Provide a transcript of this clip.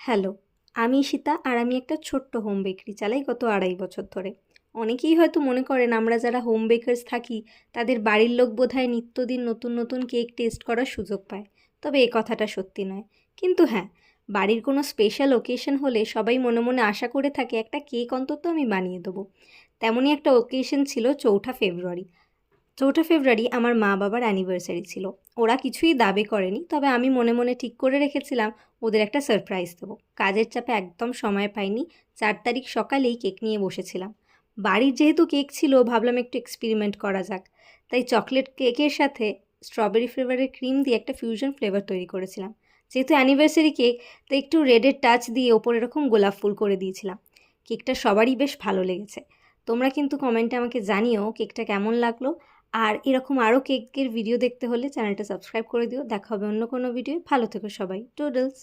Hello, আমি ঈশিতা আর আমি একটা ছোট্ট হোম বেকারি চালাই গত ২.৫ বছর ধরে। অনেকেই হয়তো মনে করেন আমরা যারা হোম বেকারস থাকি তাদের বাড়ির লোক বোধহয় নিত্যদিন নতুন নতুন কেক টেস্ট করার সুযোগ পায়। তবে এ কথাটা সত্যি নয়। কিন্তু হ্যাঁ, বাড়ির কোনো স্পেশাল ওকেশন হলে সবাই মনে মনে আশা করে থাকে একটা কেক অন্তত আমি বানিয়ে দেবো। তেমনই একটা ওকেশন ছিল ৪ঠা ফেব্রুয়ারি। ৪ঠা ফেব্রুয়ারি আমার মা বাবার অ্যানিভার্সারি ছিল। ওরা কিছুই দাবি করেনি, তবে আমি মনে মনে ঠিক করে রেখেছিলাম ওদের একটা সারপ্রাইজ দেবো। কাজের চাপে একদম সময় পাইনি। ৪ তারিখ সকালেই কেক নিয়ে বসেছিলাম। বাড়ির যেহেতু কেক ছিল, ভাবলাম একটু এক্সপেরিমেন্ট করা যাক। তাই চকলেট কেকের সাথে স্ট্রবেরি ফ্লেভারের ক্রিম দিয়ে একটা ফিউশন ফ্লেভার তৈরি করেছিলাম। যেহেতু অ্যানিভার্সারি কেক, তাই একটু রেডের টাচ দিয়ে ওপরে এরকম গোলাপ ফুল করে দিয়েছিলাম। কেকটা সবারই বেশ ভালো লেগেছে। তোমরা কিন্তু কমেন্টে আমাকে জানিও কেকটা কেমন লাগলো। আর এরকম আরও কেকের ভিডিও দেখতে হলে চ্যানেলটা সাবস্ক্রাইব করে দিও। দেখা হবে অন্য কোনো ভিডিও। ভালো থেকো সবাই। টুডলস।